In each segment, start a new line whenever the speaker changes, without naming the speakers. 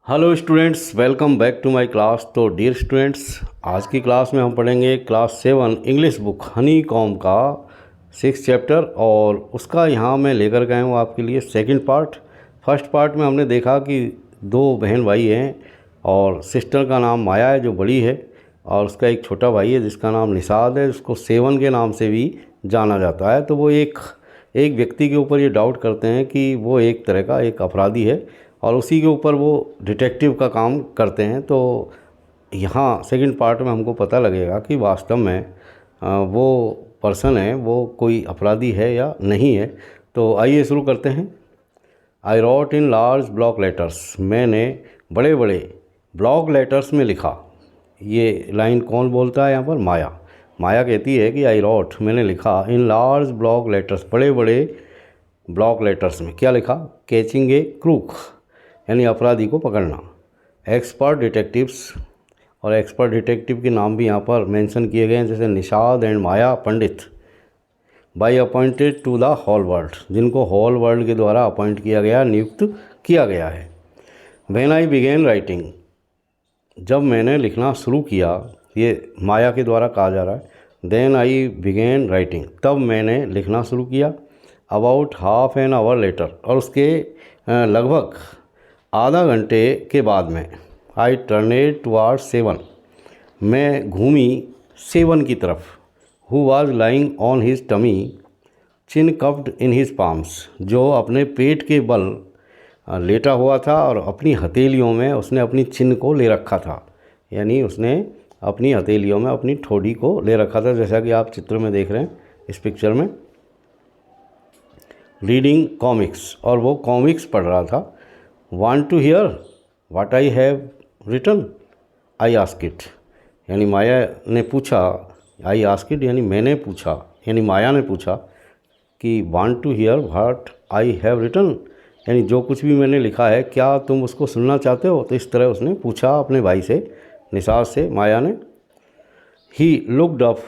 Hello students, welcome back to my class. तो dear students, आज की क्लास में हम पढ़ेंगे class 7 English book honeycomb का 6 चैप्टर, और उसका यहाँ मैं लेकर गया हूँ आपके लिए सेकंड पार्ट। फर्स्ट पार्ट में हमने देखा कि दो बहन भाई हैं और सिस्टर का नाम माया है जो बड़ी है, और उसका एक छोटा भाई है जिसका नाम निषाद है, जिसको सेवन के नाम से भी जाना जाता है। तो वो एक व्यक्ति के ऊपर ये डाउट करते हैं कि वो एक तरह का एक अपराधी है और उसी के ऊपर वो डिटेक्टिव का काम करते हैं। तो यहाँ सेकंड पार्ट में हमको पता लगेगा कि वास्तव में वो पर्सन है वो कोई अपराधी है या नहीं है। तो आइए शुरू करते हैं। I wrote in large block letters, मैंने बड़े बड़े ब्लॉक लेटर्स में लिखा। ये लाइन कौन बोलता है यहाँ पर? माया। माया कहती है कि आई रॉट, मैंने लिखा, इन लार्ज ब्लॉक लेटर्स, बड़े बड़े ब्लॉक लेटर्स में क्या लिखा? कैचिंग ए क्रूक, यानी अपराधी को पकड़ना। एक्सपर्ट डिटेक्टिव्स, और एक्सपर्ट डिटेक्टिव के नाम भी यहाँ पर मेंशन किए गए हैं, जैसे Nishad and Maya Pandit. By appointed to the whole world, जिनको होल वर्ल्ड के द्वारा अपॉइंट किया गया, नियुक्त किया गया है। व्हेन आई बिगेन राइटिंग, जब मैंने लिखना शुरू किया, ये माया के द्वारा कहा जा रहा है। देन आई बिगेन राइटिंग, तब मैंने लिखना शुरू किया। About half an hour later, और उसके लगभग आधा घंटे के बाद में, आई टर्नेड टुवार्ड सेवन, मैं घूमी सेवन की तरफ। Who was lying on his tummy, chin cupped in his palms, जो अपने पेट के बल लेटा हुआ था और अपनी हथेलियों में उसने अपनी चिन को ले रखा था, यानी उसने अपनी हथेलियों में अपनी ठोड़ी को ले रखा था, जैसा कि आप चित्र में देख रहे हैं इस पिक्चर में। रीडिंग कॉमिक्स, और वो कॉमिक्स पढ़ रहा था। Want to hear what I have written, I ask it, यानी माया ने पूछा, आई आस्क इट यानी मैंने पूछा, यानी माया ने पूछा कि want to hear what I have written, यानी जो कुछ भी मैंने लिखा है क्या तुम उसको सुनना चाहते हो? तो इस तरह उसने पूछा अपने भाई से, निषाद से, माया ने। ही लुक्ड अप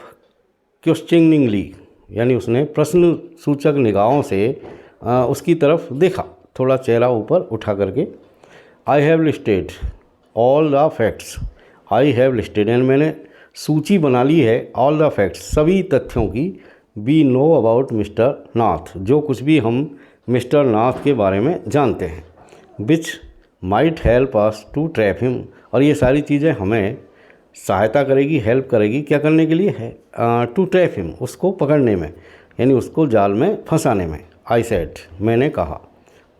क्वेश्चनिंगली, यानी उसने प्रश्न सूचक निगाहों से उसकी तरफ देखा, थोड़ा चेहरा ऊपर उठा करके। I have listed all the facts, I have listed यानी मैंने सूची बना ली है, ऑल द फैक्ट्स, सभी तथ्यों की, वी नो अबाउट मिस्टर नाथ, जो कुछ भी हम मिस्टर नाथ के बारे में जानते हैं। Which might help us to trap him, और ये सारी चीज़ें हमें सहायता करेगी, हेल्प करेगी, क्या करने के लिए है? टू ट्रैप हिम, उसको पकड़ने में, यानी उसको जाल में फंसाने में। आई सेड, मैंने कहा।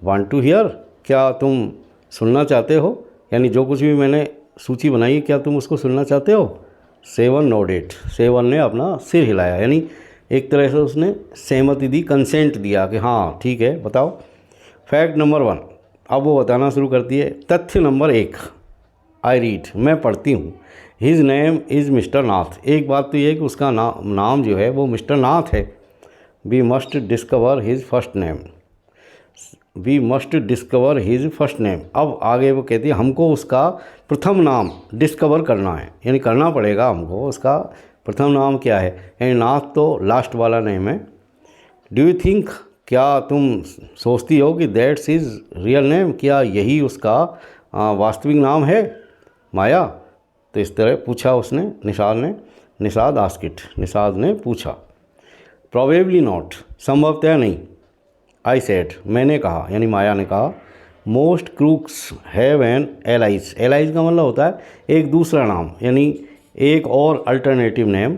वांट टू हियर, क्या तुम सुनना चाहते हो, यानी जो कुछ भी मैंने सूची बनाई है क्या तुम उसको सुनना चाहते हो? सेवन नोडेड, सेवन ने अपना सिर हिलाया, यानी एक तरह से उसने सहमति दी, कंसेंट दिया कि हाँ ठीक है बताओ। फैक्ट नंबर 1, अब वो बताना शुरू करती है। तथ्य नंबर 1, आई रीड, मैं पढ़ती हूँ। हिज नेम इज़ मिस्टर नाथ, एक बात तो ये है कि उसका नाम जो है वो मिस्टर नाथ है। We must discover his first name, we must discover his first name. अब आगे वो कहती है हमको उसका प्रथम नाम डिस्कवर करना है, यानी करना पड़ेगा हमको उसका प्रथम नाम क्या है, यानी नाथ तो लास्ट वाला नेम है। डू यू थिंक, क्या तुम सोचती हो कि दैट्स इज़ रियल नेम, क्या यही उसका वास्तविक नाम है माया? तो इस तरह पूछा उसने, निषाद ने। निषाद आस्क इट, निषाद ने पूछा। प्रोबेबली नॉट, संभवतः नहीं। आई सेड, मैंने कहा, यानी माया ने कहा। Most crooks have an allies, allies का मतलब होता है एक दूसरा नाम, यानी एक और अल्टरनेटिव नेम।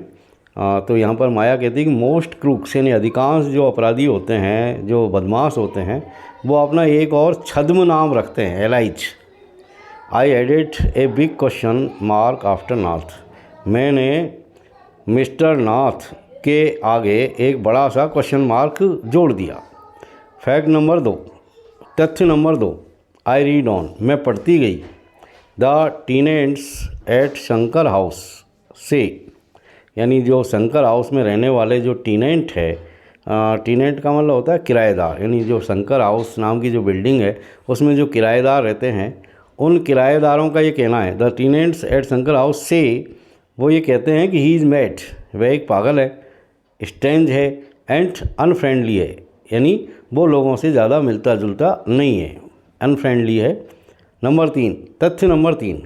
तो यहाँ पर माया कहती है कि मोस्ट क्रूक्स, यानी अधिकांश जो अपराधी होते हैं, जो बदमाश होते हैं, वो अपना एक और छद्म नाम रखते हैं, aliases. I added a big question mark after Nath, मैंने मिस्टर नाथ के आगे एक बड़ा सा क्वेश्चन मार्क जोड़ दिया। फैक्ट नंबर 2, तथ्य नंबर 2, आई रीड ऑन, मैं पढ़ती गई। The tenants at Shankar house से, यानी जो शंकर हाउस में रहने वाले जो टीनेंट है, टीनेंट का मतलब होता है किराएदार, यानी जो शंकर हाउस नाम की जो बिल्डिंग है उसमें जो किराएदार रहते हैं, उन किराएदारों का ये कहना है, the tenants at Shankar house से, वो ये कहते हैं कि ही इज़ मैड, वह एक पागल है, स्ट्रेंज है, एंड अनफ्रेंडली है, यानी वो लोगों से ज़्यादा मिलता जुलता नहीं है, अनफ्रेंडली है, नंबर 3, तथ्य number 3,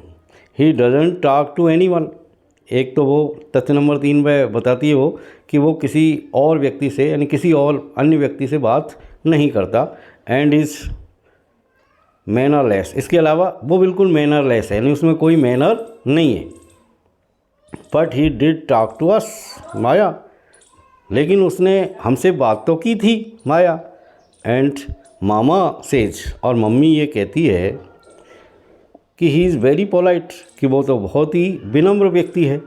he doesn't talk to anyone. एक तो वो तथ्य नंबर 3 में बताती है वो कि वो किसी और व्यक्ति से यानी किसी और अन्य व्यक्ति से बात नहीं करता, एंड इज़ मैनरलेस। इसके अलावा वो बिल्कुल मैनरलेस है, यानी उसमें कोई मैनर नहीं है। But he did talk to us Maya, लेकिन उसने हमसे बात तो की थी माया। एंड मामा सेज, और मम्मी ये कहती है कि ही इज़ वेरी पोलाइट, कि वो तो बहुत ही विनम्र व्यक्ति है।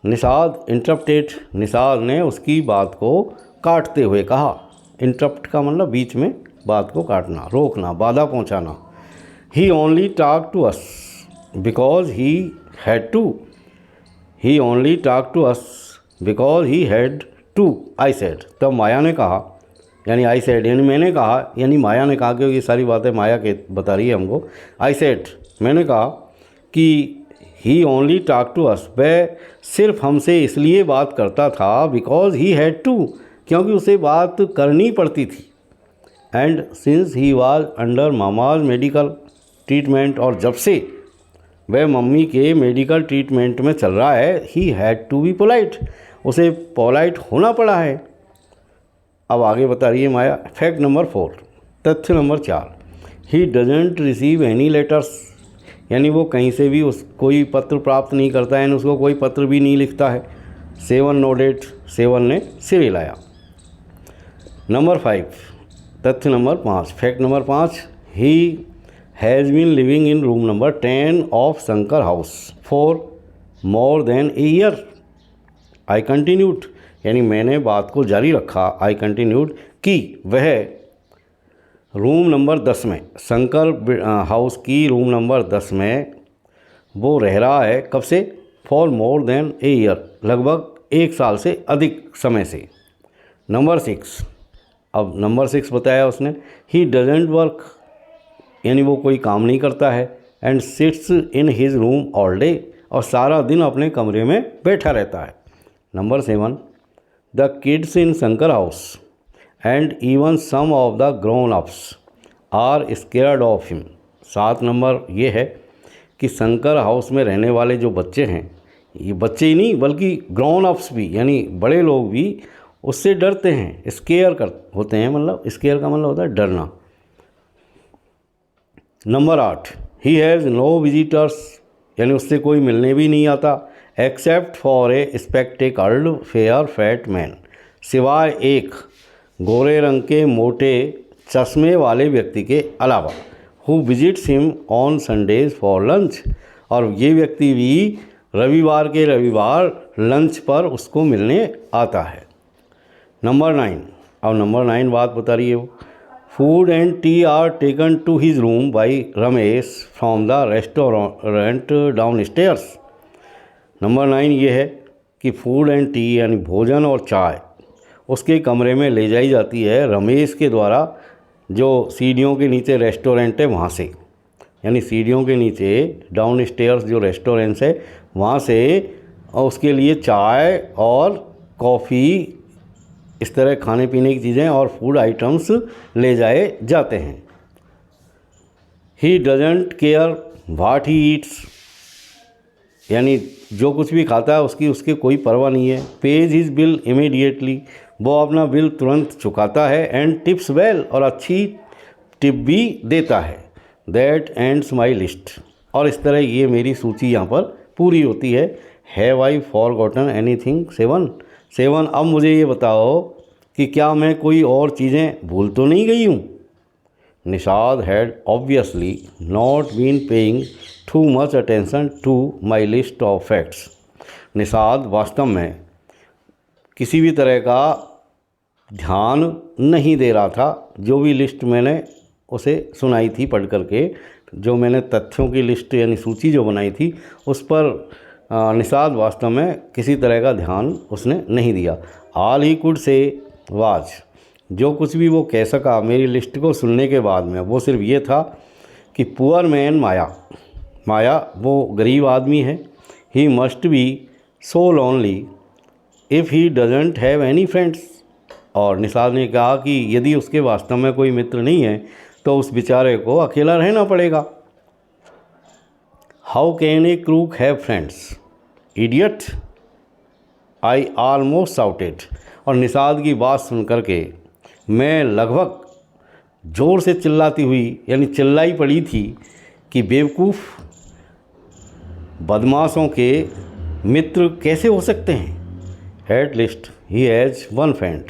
निषाद इंटरप्टेड, निषाद ने उसकी बात को काटते हुए कहा। इंटरप्ट का मतलब बीच में बात को काटना, रोकना, बाधा पहुंचाना। He only talk to us because he had to, he only talk to us because he had to, I said. तब माया ने कहा, यानी आई सेड यानी मैंने कहा, यानी माया ने कहा, क्योंकि ये सारी बातें माया के बता रही है हमको। आई सेड, मैंने कहा कि ही ओनली टॉक टू अस, वह सिर्फ हमसे इसलिए बात करता था बिकॉज ही हैड टू, क्योंकि उसे बात करनी पड़ती थी। And since he was under mama's medical treatment, और जब से वह मम्मी के मेडिकल ट्रीटमेंट में चल रहा है, he had to be polite, उसे पोलाइट होना पड़ा है। अब आगे बता रही है माया। फैक्ट नंबर 4, तथ्य number 4, he doesn't receive any letters, यानी वो कहीं से भी कोई पत्र प्राप्त नहीं करता है, यानी उसको कोई पत्र भी नहीं लिखता है। 7 नोडेड, 7 ने सिर हिलाया। नंबर 5, तथ्य number 5, fact number 5, he has been living in room number 10 of Shankar house for more than a year. I continued, यानी मैंने बात को जारी रखा, आई कंटिन्यूड, कि वह रूम नंबर 10 में, शंकर हाउस की रूम नंबर 10 में वो रह रहा है। कब से? For more than a year, लगभग 1 साल से अधिक समय से। नंबर 6, अब नंबर 6 बताया उसने, ही डजेंट वर्क, यानी वो कोई काम नहीं करता है। And sits in his room all day, और सारा दिन अपने कमरे में बैठा रहता है। Number 7, the kids in Shankar house and even some of the grown ups are scared of him. 7 number ये है कि शंकर हाउस में रहने वाले जो बच्चे हैं, ये बच्चे ही नहीं बल्कि ग्रोन अप्स भी, यानी बड़े लोग भी उससे डरते हैं, स्केयर कर होते हैं, मतलब स्केयर का मतलब होता है डरना। Number 8, he has no visitors, यानी उससे कोई मिलने भी नहीं आता, except for a spectacled fair fat man, सिवाय एक गोरे रंग के मोटे चश्मे वाले व्यक्ति के अलावा, who visits him on Sundays for lunch, और ये व्यक्ति भी रविवार के रविवार लंच पर उसको मिलने आता है। नंबर 9, अब नंबर 9 बात बता रही है वो, food and tea are taken to his room by Ramesh from the restaurant downstairs. Number 9 ये है कि फूड एंड टी यानी भोजन और चाय उसके कमरे में ले जाई जाती है रमेश के द्वारा, जो सीढ़ियों के नीचे रेस्टोरेंट है वहाँ से, यानी सीढ़ियों के नीचे डाउन स्टेयर्स जो रेस्टोरेंट्स है वहाँ से उसके लिए चाय और कॉफ़ी, इस तरह खाने पीने की चीज़ें और फूड आइटम्स ले जाए जाते हैं। He doesn't care what he eats, यानी जो कुछ भी खाता है उसकी कोई परवाह नहीं है। पेज हिज बिल इमीडिएटली, वो अपना बिल तुरंत चुकाता है। एंड टिप्स वेल, और अच्छी टिप भी देता है। दैट एंड्स माई लिस्ट, और इस तरह ये मेरी सूची यहाँ पर पूरी होती है। हैव आई फॉरगॉटन एनीथिंग 7, अब मुझे ये बताओ कि क्या मैं कोई और चीज़ें भूल तो नहीं गई हूँ। Nishad had obviously not been paying too much attention to my list of facts. Nishad वास्तव में किसी भी तरह का ध्यान नहीं दे रहा था, जो भी लिस्ट मैंने उसे सुनाई थी पढ़ करके, जो मैंने तथ्यों की लिस्ट यानी सूची जो बनाई थी उस पर निषाद वास्तव में किसी तरह का ध्यान उसने नहीं दिया। All he could say was, जो कुछ भी वो कह सका मेरी लिस्ट को सुनने के बाद में, वो सिर्फ ये था कि पुअर मैन माया वो गरीब आदमी है। He must be so lonely if he doesn't have any friends, और निषाद ने कहा कि यदि उसके वास्तव में कोई मित्र नहीं है तो उस बेचारे को अकेला रहना पड़ेगा। How can a crook have friends, idiot, I almost shouted. और निषाद की बात सुन कर के मैं लगभग ज़ोर से चिल्लाती हुई यानी चिल्लाई पड़ी थी कि बेवकूफ़, बदमाशों के मित्र कैसे हो सकते हैं। At least he has one friend,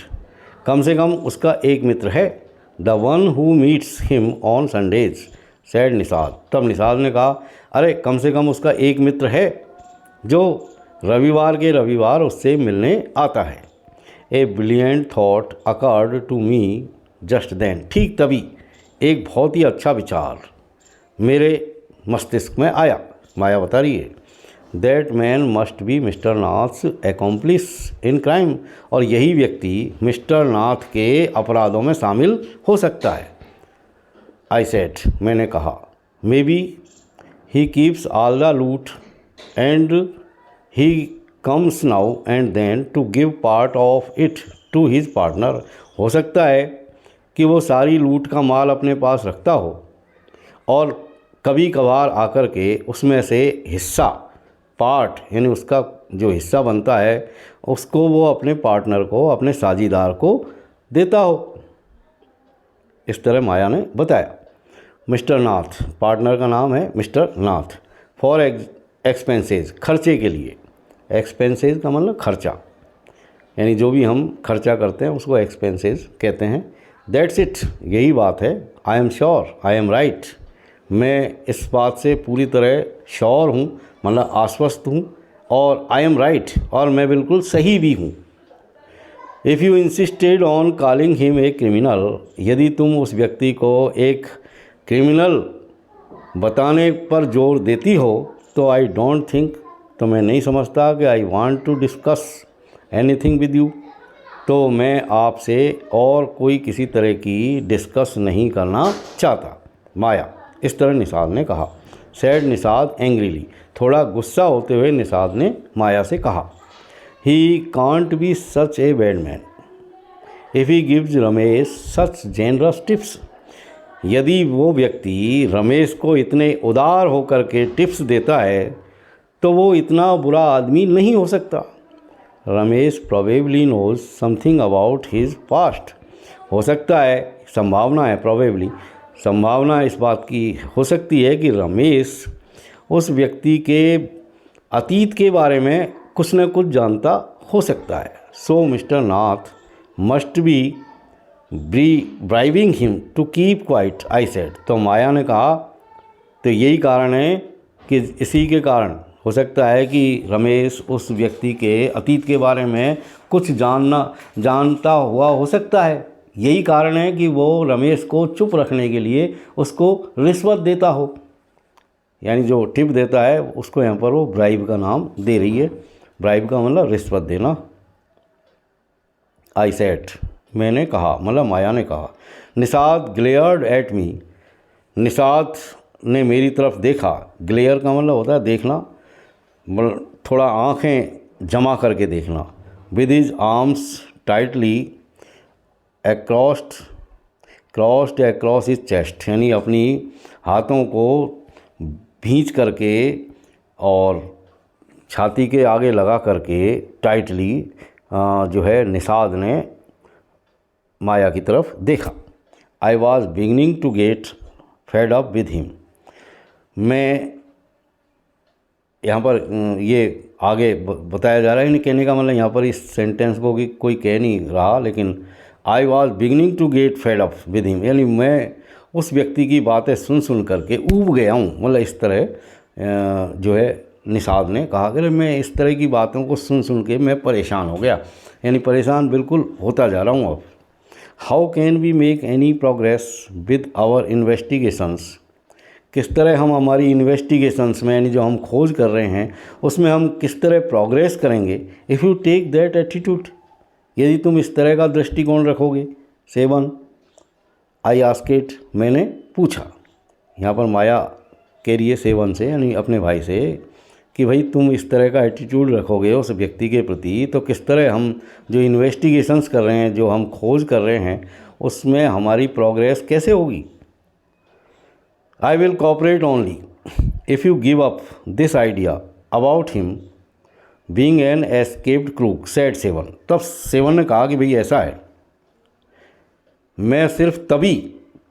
कम से कम उसका एक मित्र है। The one who meets him on Sundays, said Nishad. तब निषाद ने कहा, अरे कम से कम उसका एक मित्र है जो रविवार के रविवार उससे मिलने आता है। A brilliant thought occurred to me just then, ठीक तभी एक बहुत ही अच्छा विचार मेरे मस्तिष्क में आया। माया बता रही है, that man must be mister Nath's accomplish in crime, और यही व्यक्ति मिस्टर नाथ के अपराधों में शामिल हो सकता है। आई सेड, मैंने कहा, maybe he keeps all the loot and he comes now and then to give part of it to his partner. हो सकता है कि वो सारी लूट का माल अपने पास रखता हो और कभी कभार आकर के उसमें से हिस्सा, पार्ट यानी उसका जो हिस्सा बनता है उसको वो अपने पार्टनर को, अपने साझीदार को देता हो। इस तरह माया ने बताया। मिस्टर नाथ, पार्टनर का नाम है मिस्टर नाथ। फॉर एक्सपेंसेस, खर्चे के लिए। एक्सपेंसेस का मतलब खर्चा, यानी जो भी हम खर्चा करते हैं उसको एक्सपेंसेस कहते हैं। दैट्स इट, यही बात है। I am sure, I am right, मैं इस बात से पूरी तरह श्योर हूँ, मतलब आश्वस्त हूँ, और आई एम राइट, और मैं बिल्कुल सही भी हूँ। If you insisted on calling him a criminal, यदि तुम उस व्यक्ति को एक क्रिमिनल बताने पर जोर देती हो तो आई डोंट थिंक, तो मैं नहीं समझता कि I want to discuss anything with you, तो मैं आपसे और कोई किसी तरह की डिस्कस नहीं करना चाहता। माया, इस तरह निषाद ने कहा। सैड निषाद एंग्रीली, थोड़ा गुस्सा होते हुए निषाद ने माया से कहा, he can't be such a bad man if he gives Ramesh such generous tips. यदि वो व्यक्ति रमेश को इतने उदार होकर के टिप्स देता है तो वो इतना बुरा आदमी नहीं हो सकता। Ramesh probably knows something about his past, हो सकता है, संभावना है, प्रोबेबली संभावना इस बात की हो सकती है कि रमेश उस व्यक्ति के अतीत के बारे में कुछ न कुछ जानता हो सकता है। So mister Nath must be bribing him to keep quiet, I said. तो माया ने कहा, तो यही कारण है कि इसी के कारण हो सकता है कि रमेश उस व्यक्ति के अतीत के बारे में कुछ जानता हुआ हो सकता है। यही कारण है कि वो रमेश को चुप रखने के लिए उसको रिश्वत देता हो, यानी जो टिप देता है उसको यहाँ पर वो ब्राइब का नाम दे रही है। ब्राइब का मतलब रिश्वत देना। आई सेड, मैंने कहा, मतलब माया ने कहा। Nishad glared at me, Nishad ने मेरी तरफ देखा। ग्लेयर का मतलब होता है देखना, थोड़ा आँखें जमा करके देखना। With his arms tightly crossed across his chest, यानी अपनी हाथों को भींच करके और छाती के आगे लगा करके टाइटली जो है निषाद ने माया की तरफ देखा। I was beginning to get fed up with him. मैं यहाँ पर ये आगे बताया जा रहा है, कहने का मतलब यहाँ पर इस सेंटेंस को कोई कह नहीं रहा, लेकिन I was beginning to get fed up with him, यानी मैं उस व्यक्ति की बातें सुन करके ऊब गया हूँ। मतलब इस तरह जो है निषाद ने कहा कि मैं इस तरह की बातों को सुन के मैं परेशान हो गया, यानी परेशान बिल्कुल होता जा रहा हूँ अब। How can we make any progress with our investigations, किस तरह हम हमारी इन्वेस्टिगेशंस में, यानी जो हम खोज कर रहे हैं उसमें हम किस तरह प्रोग्रेस करेंगे। If you take that attitude, यदि तुम इस तरह का दृष्टिकोण रखोगे। 7 आई आस्क्ड, मैंने पूछा। यहाँ पर माया कह रही है 7 से, यानी अपने भाई से, कि भाई तुम इस तरह का एटीट्यूड रखोगे उस व्यक्ति के प्रति तो किस तरह हम जो इन्वेस्टिगेशंस कर रहे हैं, जो हम खोज कर रहे हैं, उसमें हमारी प्रोग्रेस कैसे होगी। I will cooperate only if you give up this idea about him being an escaped crook, said seven. तब सेवन ने कहा कि भाई ऐसा है, मैं सिर्फ तभी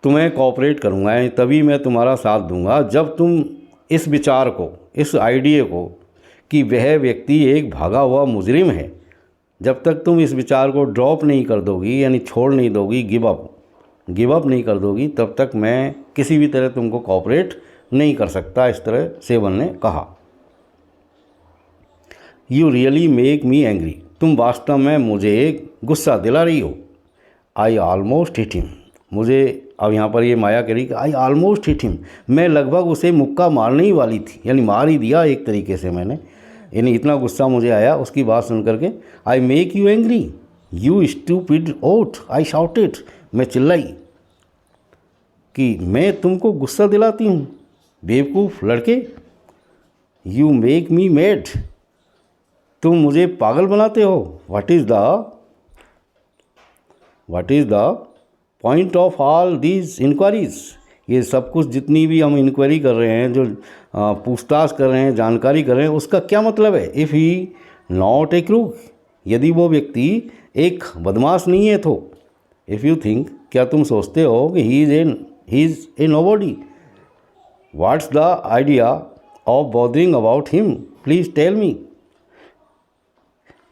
तुम्हें कोऑपरेट करूँगा, यानी तभी मैं तुम्हारा साथ दूंगा जब तुम इस विचार को, इस आइडिया को कि वह व्यक्ति एक भागा हुआ मुजरिम है, जब तक तुम इस विचार को ड्रॉप नहीं कर दोगी, यानी छोड़ नहीं दोगी, गिव अप नहीं कर दोगी, तब तक मैं किसी भी तरह तुमको कोऑपरेट नहीं कर सकता। इस तरह सेवन ने कहा। You really make me angry, तुम वास्तव में मुझे गुस्सा दिला रही हो। आई ऑलमोस्ट हिट हिम, मुझे अब यहाँ पर ये माया करी कि आई ऑलमोस्ट हिट हिम, मैं लगभग उसे मुक्का मारने ही वाली थी, यानी मार ही दिया एक तरीके से मैंने, यानी इतना गुस्सा मुझे आया उसकी बात सुन करके। I make you angry you stupid oaf, I shouted, मैं चिल्लाई कि मैं तुमको गुस्सा दिलाती हूँ, बेवकूफ़ लड़के। यू मेक मी मैड, तुम मुझे पागल बनाते हो। What is the point of all these inquiries, ये सब कुछ जितनी भी हम इंक्वायरी कर रहे हैं, जो पूछताछ कर रहे हैं, जानकारी कर रहे हैं, उसका क्या मतलब है। If he not a crook, यदि वो व्यक्ति एक बदमाश नहीं है तो। इफ़ यू थिंक, क्या तुम सोचते हो कि he is a nobody. What's the idea of bothering about him, please tell me.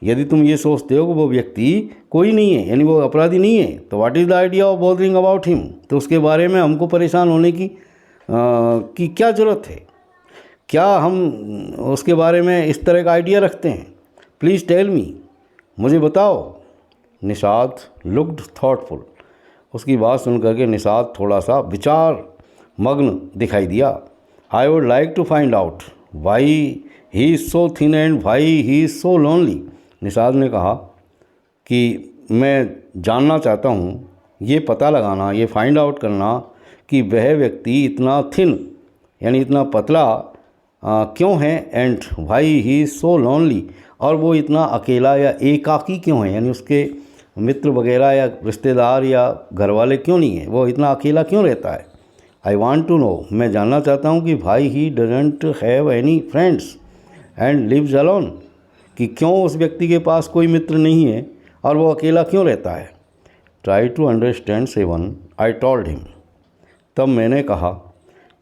यदि तुम ये सोचते हो कि वो व्यक्ति कोई नहीं है, यानी वो अपराधी नहीं है, तो what is the idea of bothering about him, तो उसके बारे में हमको परेशान होने की क्या ज़रूरत है। क्या हम उसके बारे में इस तरह का आइडिया रखते हैं। प्लीज़ टेल मी, मुझे बताओ। निषाद लुक्ड थॉटफुल, उसकी बात सुन करके निषाद थोड़ा सा विचार मग्न दिखाई दिया। I would like to find out why he is so thin and why he is so lonely. Nishad ने कहा कि मैं जानना चाहता हूँ, ये पता लगाना, ये फाइंड आउट करना कि वह व्यक्ति इतना थिन, यानी इतना पतला क्यों है, and why he is so lonely, और वो इतना अकेला या एकाकी क्यों है, यानी उसके मित्र वगैरह या रिश्तेदार या घर वाले क्यों नहीं है, वो इतना अकेला क्यों रहता है। आई वॉन्ट टू नो, मैं जानना चाहता हूँ कि भाई he doesn't have any friends and lives alone, कि क्यों उस व्यक्ति के पास कोई मित्र नहीं है और वो अकेला क्यों रहता है। Try to understand seven, I told him, तब मैंने कहा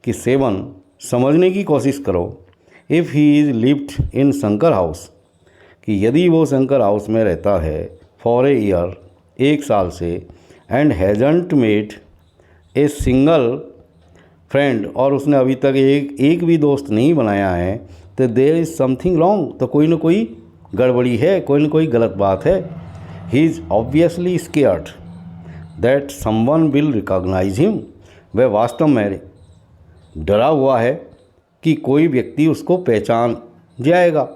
कि सेवन, समझने की कोशिश करो। If he is lived in Shankar house, कि यदि वो शंकर हाउस में रहता है फॉर ए ईयर, 1 साल से, and hasn't made a single friend, और उसने अभी तक एक भी दोस्त नहीं बनाया है, तो देयर इज़ समथिंग रॉन्ग, तो कोई ना कोई गड़बड़ी है, कोई ना कोई गलत बात है। He is obviously scared that someone will recognise him, वह वास्तव में डरा हुआ है कि कोई व्यक्ति उसको पहचान जाएगा,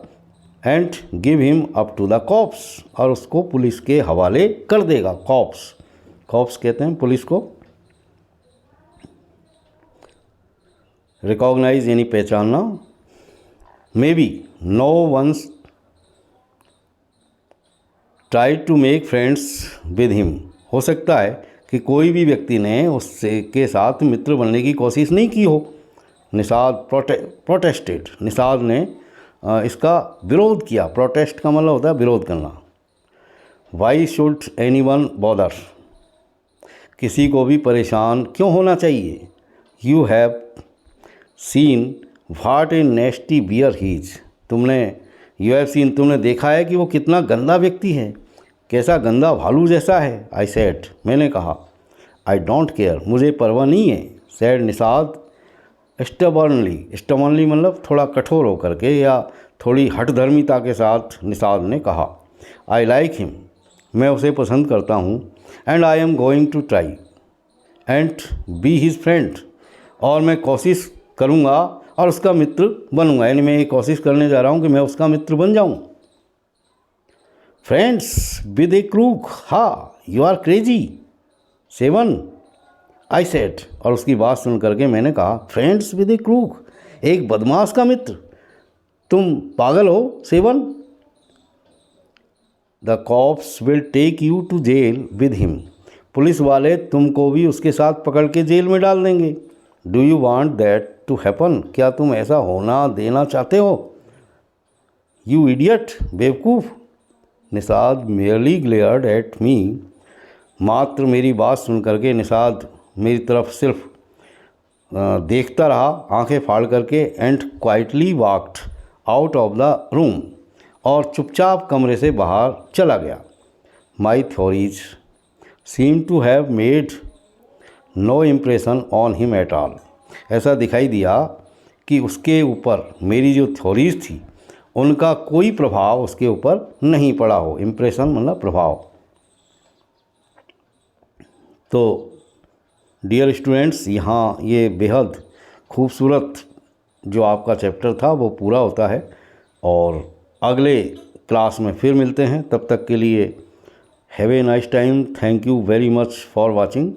and give him up to the cops, और उसको पुलिस के हवाले कर देगा। कॉप्स कहते हैं पुलिस को। रिकॉग्नाइज यानी पहचानना। Maybe no ones try to make friends with him, हो सकता है कि कोई भी व्यक्ति ने उससे के साथ मित्र बनने की कोशिश नहीं की हो। निषाद प्रोटेस्टेड, निषाद ने इसका विरोध किया। प्रोटेस्ट का मतलब होता है विरोध करना। Why should anyone bother, किसी को भी परेशान क्यों होना चाहिए। You have seen what a nasty bear he's, तुमने देखा है कि वो कितना गंदा व्यक्ति है, कैसा गंदा भालू जैसा है। आई सेड, मैंने कहा। आई डोंट केयर, मुझे परवाह नहीं है। सैड निषाद स्टबर्नली मतलब थोड़ा कठोर होकर के या थोड़ी हठधर्मिता के साथ निषाद ने कहा। आई लाइक हिम, मैं उसे पसंद करता हूँ। And I am going to try and be his friend, और मैं कोशिश करूँगा और उसका मित्र बनूंगा, यानी मैं ये कोशिश करने जा रहा हूँ कि मैं उसका मित्र बन जाऊँ। Friends with a crook, ha you are crazy seven, I said, और उसकी बात सुन करके मैंने कहा, फ्रेंड्स विद ए क्रूक, एक बदमाश का मित्र, तुम पागल हो seven. The cops will take you to jail with him, पुलिस वाले तुमको भी उसके साथ पकड़ के जेल में डाल देंगे। Do you want that to happen, क्या तुम ऐसा होना देना चाहते हो? यू इडियट, बेवकूफ़। Nishad merely glared at me, मात्र मेरी बात सुन करके निषाद मेरी तरफ सिर्फ देखता रहा आंखें फाड़ करके, and quietly walked out of the room, और चुपचाप कमरे से बाहर चला गया। My theories seem to have made no impression on him at all. ऐसा दिखाई दिया कि उसके ऊपर मेरी जो थ्योरीज थी उनका कोई प्रभाव उसके ऊपर नहीं पड़ा हो। इम्प्रेशन मतलब प्रभाव। तो डियर स्टूडेंट्स, यहाँ ये बेहद खूबसूरत जो आपका चैप्टर था वो पूरा होता है, और अगले क्लास में फिर मिलते हैं। तब तक के लिए have a nice time. Thank you very much for watching.